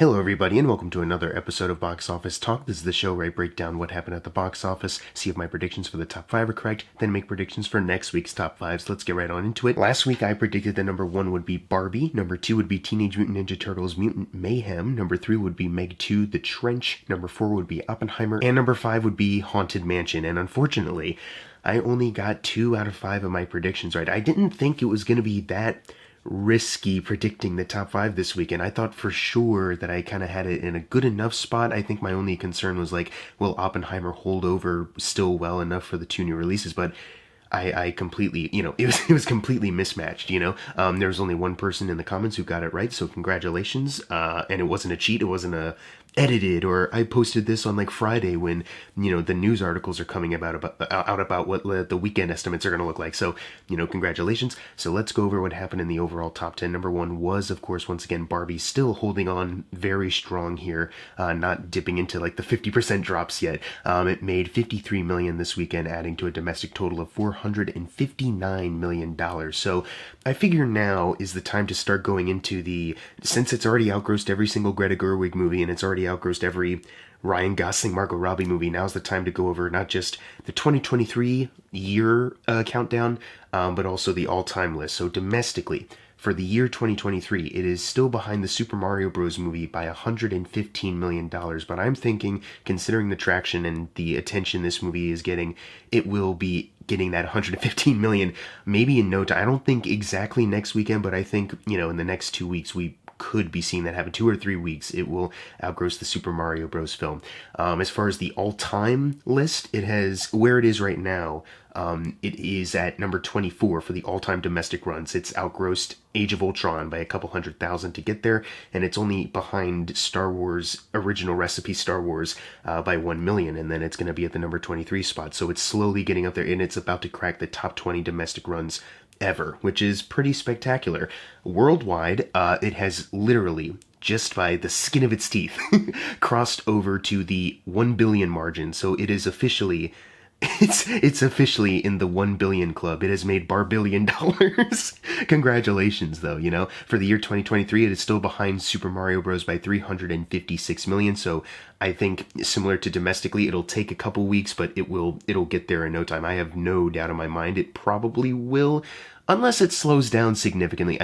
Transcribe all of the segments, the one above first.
Hello everybody and welcome to another episode of Box Office Talk. This is the show where I break down what happened at the box office, see if my predictions for the top 5 are correct, then make predictions for next week's top 5. So let's get right on into it. Last week I predicted that number 1 would be Barbie, number 2 would be Teenage Mutant Ninja Turtles Mutant Mayhem, number 3 would be Meg 2 The Trench, number 4 would be Oppenheimer, and number 5 would be Haunted Mansion. And unfortunately, I only got 2 out of 5 of my predictions right. I didn't think it was going to be that risky predicting the top 5 this weekend. I thought for sure that I kind of had it in a good enough spot. I think my only concern was like, will Oppenheimer hold over still well enough for the 2 new releases? But I completely, it was completely mismatched, there was only one person in the comments who got it right, so congratulations. And it wasn't a cheat, it wasn't a edited, or I posted this on like Friday when, the news articles are coming about what the weekend estimates are going to look like. So, congratulations. So let's go over what happened in the overall top 10. Number 1 was, of course, once again, Barbie, still holding on very strong here, not dipping into like the 50% drops yet. It made $53 million this weekend, adding to a domestic total of $459 million. So I figure now is the time to start going into since it's already outgrossed every single Greta Gerwig movie and it's already outgrossed every Ryan Gosling, Margot Robbie movie, now's the time to go over not just the 2023 year countdown, but also the all-time list. So domestically, for the year 2023, it is still behind the Super Mario Bros. Movie by $115 million, but I'm thinking, considering the traction and the attention this movie is getting, it will be getting that $115 million maybe in no time. I don't think exactly next weekend, but I think, in the next 2 weeks, we could be seeing that happen. 2 or 3 weeks, it will outgross the Super Mario Bros. Film. As far as the all-time list, it has, where it is right now, it is at number 24 for the all-time domestic runs. It's outgrossed Age of Ultron by a couple 100,000 to get there, and it's only behind Star Wars, original recipe Star Wars, by 1 million, and then it's going to be at the number 23 spot. So it's slowly getting up there, and it's about to crack the top 20 domestic runs ever, which is pretty spectacular. Worldwide, it has literally, just by the skin of its teeth, crossed over to the 1 billion margin. So it is officially, it's officially in the 1 billion club. It has made $1 billion. Congratulations, though, For the year 2023, it is still behind Super Mario Bros. By 356 million. So I think similar to domestically, it'll take a couple weeks, but it'll get there in no time. I have no doubt in my mind it probably will, unless it slows down significantly.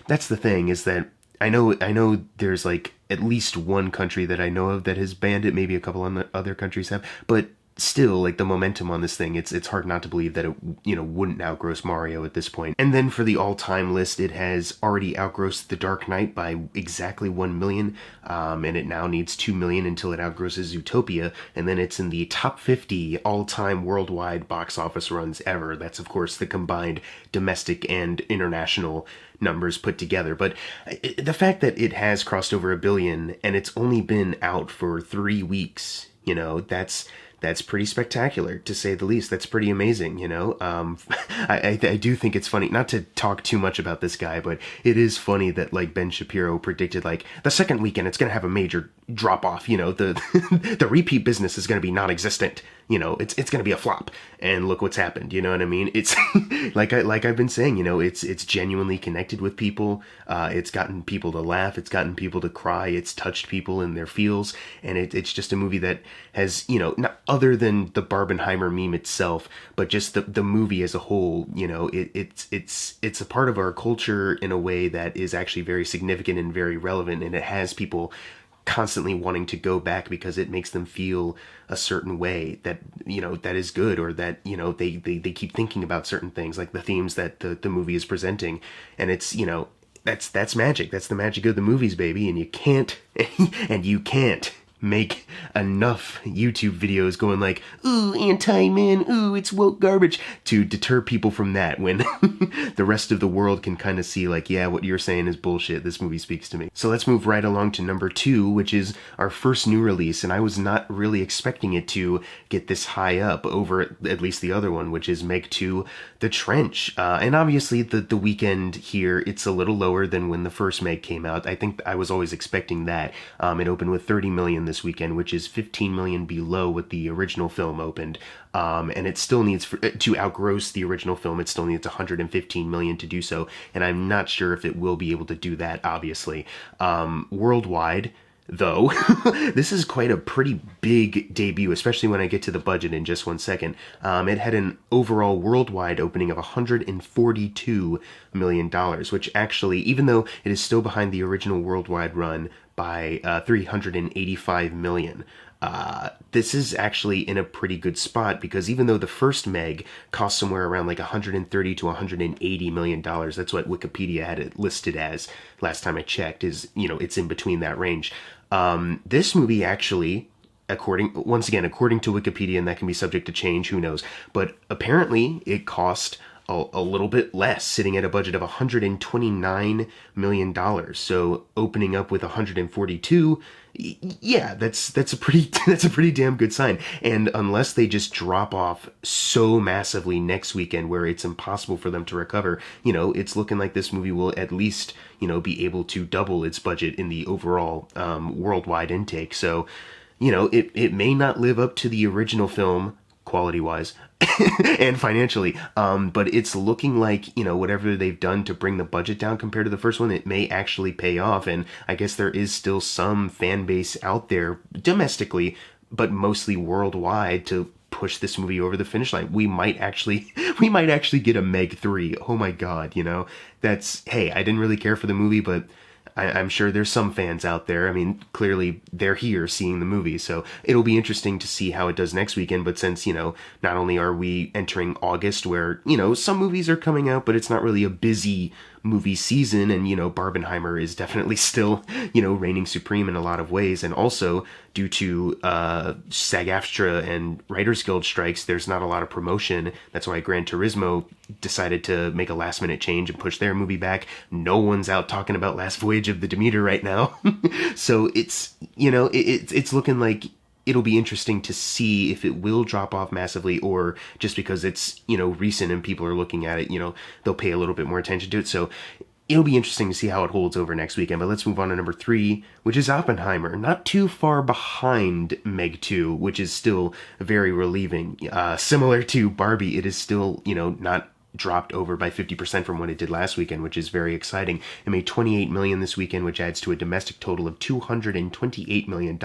That's the thing, is that I know there's like at least one country that I know of that has banned it. Maybe a couple other countries have, but still, like, the momentum on this thing, it's hard not to believe that it, wouldn't outgross Mario at this point. And then for the all-time list, it has already outgrossed The Dark Knight by exactly 1 million, and it now needs 2 million until it outgrosses Zootopia, and then it's in the top 50 all-time worldwide box office runs ever. That's, of course, the combined domestic and international numbers put together. But the fact that it has crossed over 1 billion, and it's only been out for 3 weeks, that's pretty spectacular, to say the least. That's pretty amazing, I do think it's funny, not to talk too much about this guy, but it is funny that, like, Ben Shapiro predicted, like, the second weekend it's going to have a major drop-off, the repeat business is going to be non-existent, it's going to be a flop, and look what's happened, you know what I mean? It's, like I've been saying, it's genuinely connected with people, it's gotten people to laugh, it's gotten people to cry, it's touched people in their feels, and it's just a movie that has, not other than the Barbenheimer meme itself, but just the movie as a whole, it's a part of our culture in a way that is actually very significant and very relevant, and it has people constantly wanting to go back because it makes them feel a certain way that, that is good, or that, they keep thinking about certain things, like the themes that the movie is presenting, and it's, that's magic. That's the magic of the movies, baby, and you can't make enough YouTube videos going like, ooh, anti-man, ooh, it's woke garbage, to deter people from that, when the rest of the world can kind of see, like, yeah, what you're saying is bullshit, this movie speaks to me. So let's move right along to number 2, which is our first new release, and I was not really expecting it to get this high up over at least the other one, which is Meg 2 The Trench. And obviously the weekend here, it's a little lower than when the first Meg came out. I think I was always expecting that. It opened with 30 million this weekend, which is 15 million below what the original film opened. And it still needs, to outgross the original film, it still needs 115 million to do so. And I'm not sure if it will be able to do that, obviously. Worldwide, though, this is quite a pretty big debut, especially when I get to the budget in just one second. It had an overall worldwide opening of $142 million, which actually, even though it is still behind the original worldwide run by 385 million, this is actually in a pretty good spot, because even though the first Meg cost somewhere around like 130 to 180 million dollars, that's what Wikipedia had it listed as last time I checked, is, it's in between that range. This movie actually, according to Wikipedia, and that can be subject to change, who knows, but apparently it cost a little bit less, sitting at a budget of $129 million. So opening up with 142, yeah, that's a pretty damn good sign. And unless they just drop off so massively next weekend where it's impossible for them to recover, it's looking like this movie will at least, be able to double its budget in the overall worldwide intake. So, it may not live up to the original film quality-wise and financially, but it's looking like, whatever they've done to bring the budget down compared to the first one, it may actually pay off. And I guess there is still some fan base out there domestically, but mostly worldwide, to push this movie over the finish line. We might actually get a Meg 3. Oh my god, hey, I didn't really care for the movie, but I'm sure there's some fans out there. I mean, clearly they're here seeing the movie, so it'll be interesting to see how it does next weekend. But since, not only are we entering August where, some movies are coming out, but it's not really a busy movie season, and, Barbenheimer is definitely still, reigning supreme in a lot of ways. And also, due to SAG-AFTRA and Writers Guild strikes, there's not a lot of promotion. That's why Gran Turismo decided to make a last-minute change and push their movie back. No one's out talking about Last Voyage of the Demeter right now. So it's, it's looking like it'll be interesting to see if it will drop off massively, or just because it's, recent and people are looking at it, they'll pay a little bit more attention to it. So it'll be interesting to see how it holds over next weekend. But let's move on to number 3, which is Oppenheimer. Not too far behind Meg 2, which is still very relieving. Similar to Barbie, it is still, not dropped over by 50% from what it did last weekend, which is very exciting. It made $28 million this weekend, which adds to a domestic total of $228 million.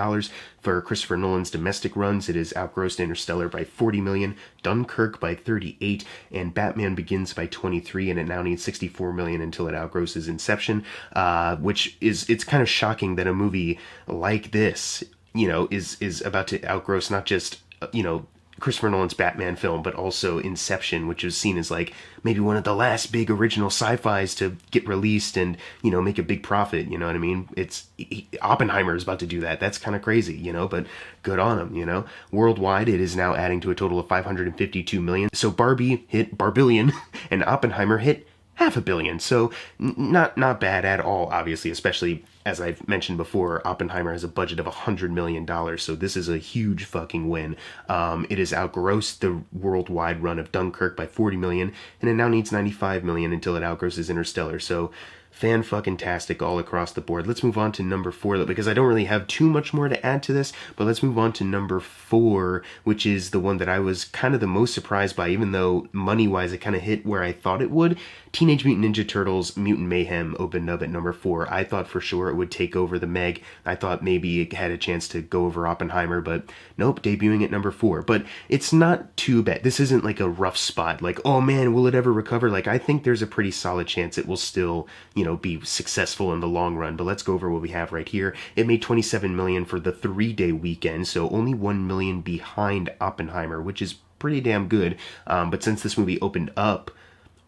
For Christopher Nolan's domestic runs, it has outgrossed Interstellar by $40 million, Dunkirk by $38, and Batman Begins by $23, and it now needs $64 million until it outgrosses Inception, which it's kind of shocking that a movie like this, is about to outgross not just, Christopher Nolan's Batman film, but also Inception, which was seen as like maybe one of the last big original sci-fis to get released and, make a big profit, you know what I mean? Oppenheimer is about to do that. That's kind of crazy, but good on him, Worldwide, it is now adding to a total of 552 million. So Barbie hit Barbillion and Oppenheimer hit $500 million. So not bad at all, obviously, especially as I've mentioned before, Oppenheimer has a budget of $100 million, so this is a huge fucking win. It has outgrossed the worldwide run of Dunkirk by $40 million, and it now needs $95 million until it outgrosses Interstellar. So fan-fucking-tastic all across the board. Let's move on to number 4, because I don't really have too much more to add to this, but let's move on to number 4, which is the one that I was kind of the most surprised by, even though money-wise it kind of hit where I thought it would. Teenage Mutant Ninja Turtles Mutant Mayhem opened up at number 4. I thought for sure it would take over the Meg. I thought maybe it had a chance to go over Oppenheimer, but nope, debuting at number 4. But it's not too bad. This isn't like a rough spot, like, oh man, will it ever recover? Like, I think there's a pretty solid chance it will still, be successful in the long run. But let's go over what we have right here. It made $27 million for the 3-day weekend, so only $1 million behind Oppenheimer, which is pretty damn good. But since this movie opened up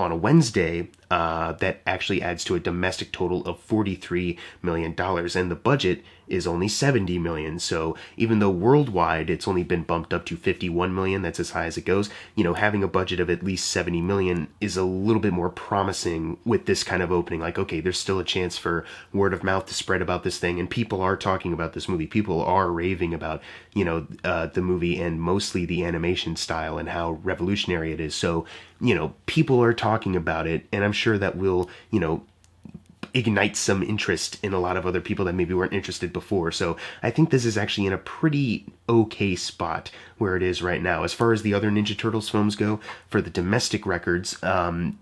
on a Wednesday, that actually adds to a domestic total of $43 million, and the budget is only $70 million. So even though worldwide it's only been bumped up to $51 million, that's as high as it goes, having a budget of at least $70 million is a little bit more promising with this kind of opening. Like, okay, there's still a chance for word of mouth to spread about this thing, and people are talking about this movie. People are raving about, the movie, and mostly the animation style and how revolutionary it is. So, people are talking about it, and I'm sure that will, ignite some interest in a lot of other people that maybe weren't interested before. So I think this is actually in a pretty okay spot where it is right now. As far as the other Ninja Turtles films go, for the domestic records,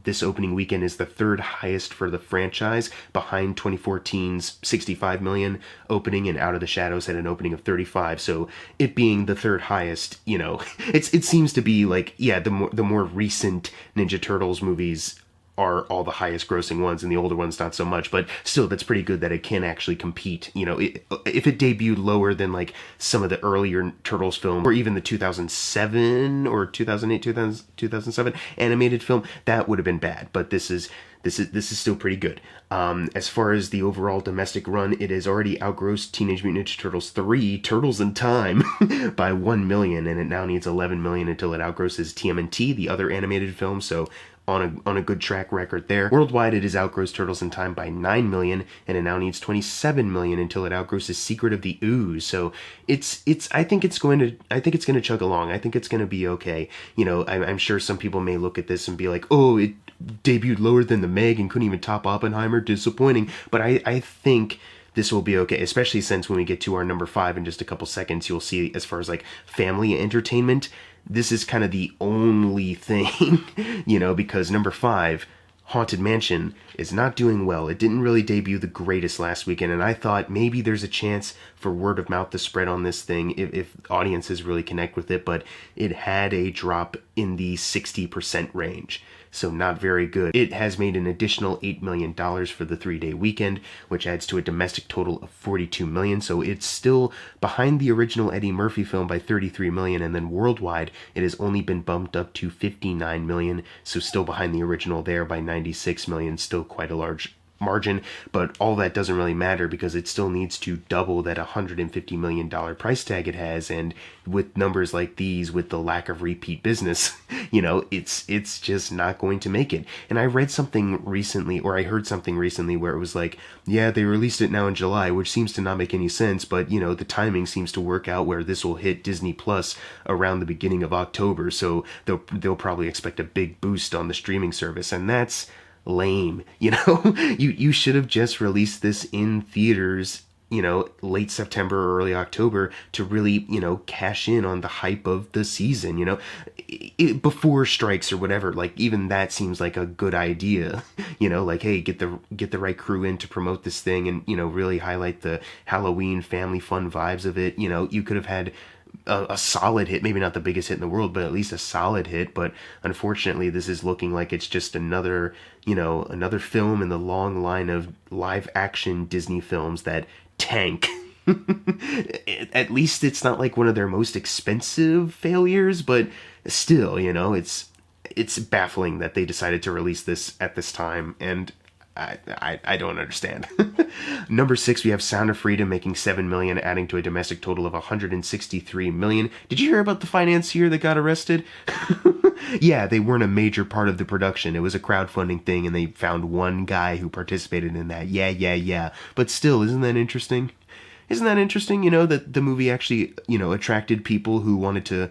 this opening weekend is the third highest for the franchise, behind 2014's 65 million opening, and Out of the Shadows had an opening of 35. So it being the third highest, you know, it seems to be like, yeah, the more recent Ninja Turtles movies are all the highest grossing ones, and the older ones not so much, but still, that's pretty good that it can actually compete. You know, if it debuted lower than like some of the earlier Turtles films, or even the 2007 or 2008, 2007 animated film, that would have been bad, but this is still pretty good. As far as the overall domestic run, it has already outgrossed Teenage Mutant Ninja Turtles 3, Turtles in Time, by 1 million, and it now needs 11 million until it outgrosses TMNT, the other animated film, so on a good track record there. Worldwide, it has outgrossed Turtles in Time by 9 million, and it now needs 27 million until it outgrosses Secret of the Ooze. So I think it's going to chug along. I think it's going to be okay. You know, I'm sure some people may look at this and be like, oh, it debuted lower than the Meg and couldn't even top Oppenheimer. Disappointing. But I think this will be okay, especially since when we get to our number 5 in just a couple seconds, you'll see as far as like family entertainment, this is kind of the only thing, you know, because number 5, Haunted Mansion, is not doing well. It didn't really debut the greatest last weekend, and I thought maybe there's a chance for word of mouth to spread on this thing if audiences really connect with it, but it had a drop in the 60% range. So not very good. It has made an additional $8 million for the 3-day weekend, which adds to a domestic total of $42 million. So it's still behind the original Eddie Murphy film by $33 million, and then worldwide it has only been bumped up to $59 million. So still behind the original there by $96 million, still quite a large margin, but all that doesn't really matter because it still needs to double that $150 million price tag it has, and with numbers like these, with the lack of repeat business, you know, it's just not going to make it. And I read something recently, or I heard something recently where it was like, yeah, they released it now in July, which seems to not make any sense, but you know, the timing seems to work out where this will hit Disney Plus around the beginning of October, so they'll probably expect a big boost on the streaming service, and that's lame. You know, you should have just released this in theaters, you know, late September or early October to really, you know, cash in on the hype of the season, you know, before strikes or whatever. Like, even that seems like a good idea, you know, like, hey, get the right crew in to promote this thing and, you know, really highlight the Halloween family fun vibes of it. You know, you could have had a solid hit, maybe not the biggest hit in the world, but at least a solid hit. But unfortunately, this is looking like it's just another, you know, another film in the long line of live action Disney films that tank. At least it's not like one of their most expensive failures, but still, you know, it's baffling that they decided to release this at this time, and I don't understand. Number 6, we have Sound of Freedom making $7 million, adding to a domestic total of $163 million. Did you hear about the financier that got arrested? Yeah, they weren't a major part of the production. It was a crowdfunding thing, and they found one guy who participated in that. Yeah. But still, isn't that interesting? Isn't that interesting, you know, that the movie actually, you know, attracted people who wanted to,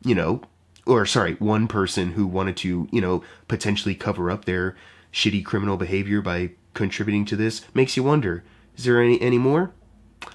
you know, one person who wanted to, you know, potentially cover up their shitty criminal behavior by contributing to this? Makes you wonder, is there any more?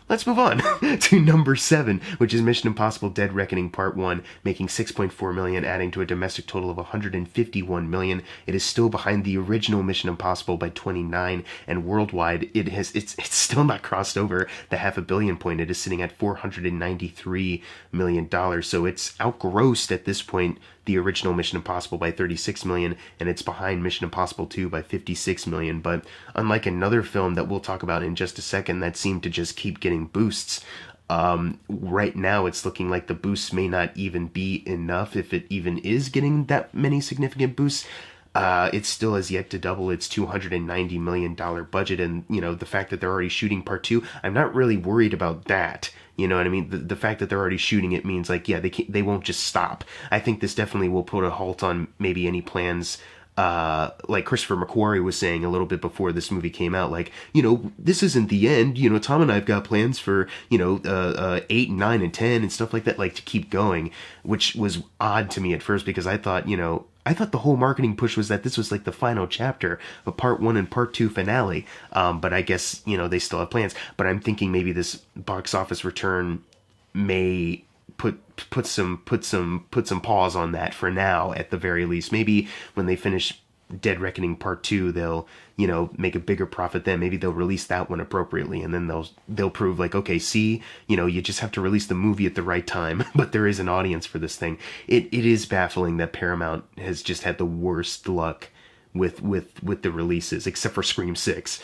Let's move on to number 7, which is Mission Impossible Dead Reckoning Part 1, making $6.4 million, adding to a domestic total of $151 million. It is still behind the original Mission Impossible by 29, and worldwide it's still not crossed over the $500 million point. It is sitting at $493 million, so it's outgrossed at this point the original Mission Impossible by $36 million, and it's behind Mission Impossible 2 by $56 million. But unlike another film that we'll talk about in just a second that seemed to just keep getting boosts, right now it's looking like the boosts may not even be enough, if it even is getting that many significant boosts. It still has yet to double its $290 million budget, and, you know, the fact that they're already shooting part 2, I'm not really worried about that. You know what I mean? The fact that they're already shooting it means, like, yeah, they won't just stop. I think this definitely will put a halt on maybe any plans, like Christopher McQuarrie was saying a little bit before this movie came out, like, you know, this isn't the end. You know, Tom and I have got plans for, you know, 8, 9, and 10 and stuff like that, like, to keep going, which was odd to me at first because I thought, you know, I thought the whole marketing push was that this was like the final chapter, a part 1 and part 2 finale. But I guess, they still have plans. But I'm thinking maybe this box office return may put some pause on that for now, at the very least. Maybe when they finish Dead Reckoning Part 2, they'll, make a bigger profit then. Maybe they'll release that one appropriately, and then they'll prove like, okay, see, you just have to release the movie at the right time, but there is an audience for this thing. It is baffling that Paramount has just had the worst luck with the releases, except for Scream 6.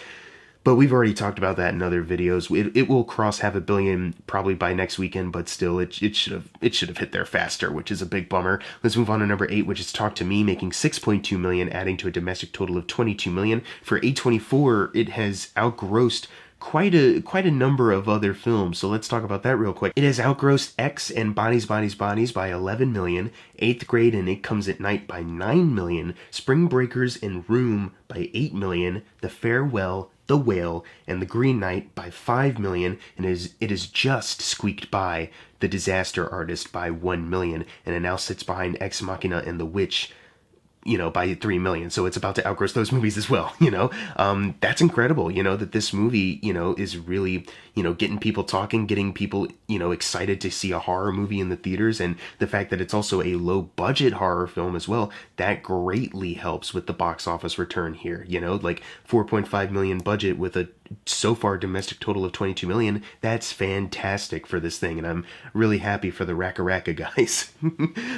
But we've already talked about that in other videos. It will cross $500 million probably by next weekend, but still, it should have hit there faster, which is a big bummer. Let's move on to number 8, which is Talk to Me, making $6.2 million, adding to a domestic total of $22 million. For A24, it has outgrossed quite a number of other films, so let's talk about that real quick. It has outgrossed X and Bodies, Bodies, Bodies by $11 million, 8th Grade and It Comes at Night by $9 million, Spring Breakers and Room by $8 million, The Farewell, The Whale, and The Green Knight by $5 million, and it is just squeaked by The Disaster Artist by $1 million, and it now sits behind Ex Machina and The Witch, by $3 million. So it's about to outgross those movies as well, That's incredible, that this movie, is really, getting people talking, getting people, excited to see a horror movie in the theaters, and the fact that it's also a low-budget horror film as well, that greatly helps with the box office return here, like $4.5 million budget with a so far domestic total of $22 million. That's fantastic for this thing, and I'm really happy for the Racka guys.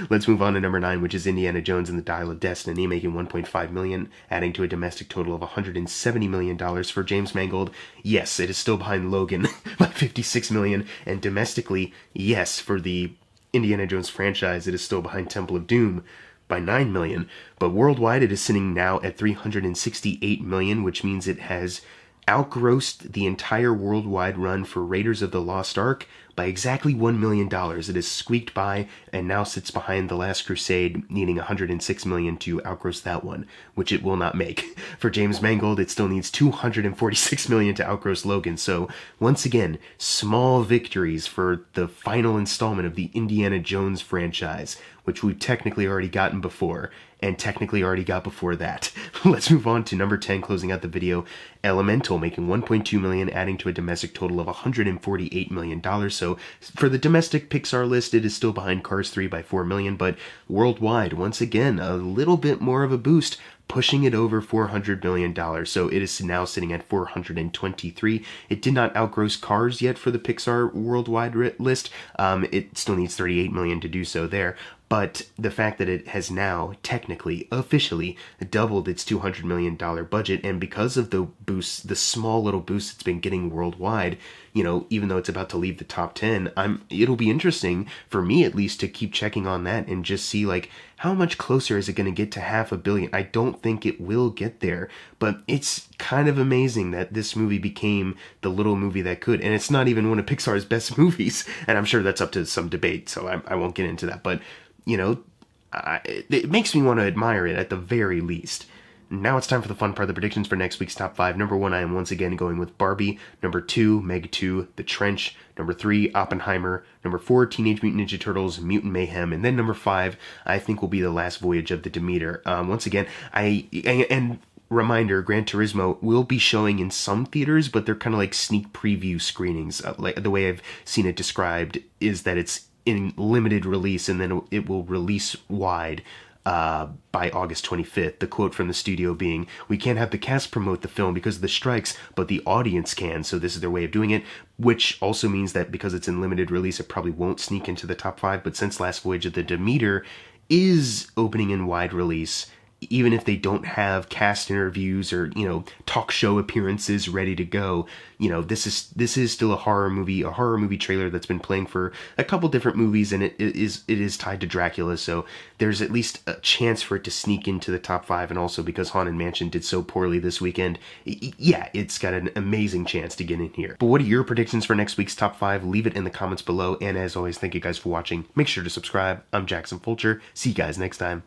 Let's move on to number 9, which is Indiana Jones and the Dial of Destiny, making $1.5 million, adding to a domestic total of $170 million. For James Mangold, yes, it is still behind Logan by $56 million, and domestically, yes, for the Indiana Jones franchise, it is still behind Temple of Doom by $9 million, but worldwide it is sitting now at $368 million, which means it has outgrossed the entire worldwide run for Raiders of the Lost Ark by exactly $1 million. It has squeaked by and now sits behind The Last Crusade, needing $106 million to outgross that one, which it will not make. For James Mangold, it still needs $246 million to outgross Logan. So once again, small victories for the final installment of the Indiana Jones franchise, which we've technically already gotten before, and technically already got before that. Let's move on to number 10, closing out the video. Elemental, making $1.2 million, adding to a domestic total of $148 million. So for the domestic Pixar list, it is still behind Cars 3 by $4 million, but worldwide, once again, a little bit more of a boost, pushing it over $400 million. So it is now sitting at 423. It did not outgross Cars yet for the Pixar worldwide list. It still needs $38 million to do so there. But the fact that it has now technically, officially, doubled its $200 million budget, and because of the boosts, the small little boost it's been getting worldwide, even though it's about to leave the top 10, it'll be interesting, for me at least, to keep checking on that and just see, like, how much closer is it going to get to $500 million? I don't think it will get there, but it's kind of amazing that this movie became the little movie that could, and it's not even one of Pixar's best movies, and I'm sure that's up to some debate, so I won't get into that, but it makes me want to admire it at the very least. Now it's time for the fun part of the predictions for next week's top 5. Number 1, I am once again going with Barbie. Number 2, Meg 2, The Trench. Number 3, Oppenheimer. Number 4, Teenage Mutant Ninja Turtles, Mutant Mayhem. And then number 5, I think will be The Last Voyage of the Demeter. Once again, and reminder, Gran Turismo will be showing in some theaters, but they're kind of like sneak preview screenings. Like the way I've seen it described is that it's in limited release, and then it will release wide by August 25th. The quote from the studio being, "We can't have the cast promote the film because of the strikes, but the audience can, so this is their way of doing it," which also means that because it's in limited release, it probably won't sneak into the top 5, but since Last Voyage of the Demeter is opening in wide release, even if they don't have cast interviews or, talk show appearances ready to go, this is still a horror movie trailer that's been playing for a couple different movies, and it is tied to Dracula, so there's at least a chance for it to sneak into the top 5, and also because Haunted Mansion did so poorly this weekend, yeah, it's got an amazing chance to get in here. But what are your predictions for next week's top 5? Leave it in the comments below, and as always, thank you guys for watching. Make sure to subscribe. I'm Jackson Fulcher. See you guys next time.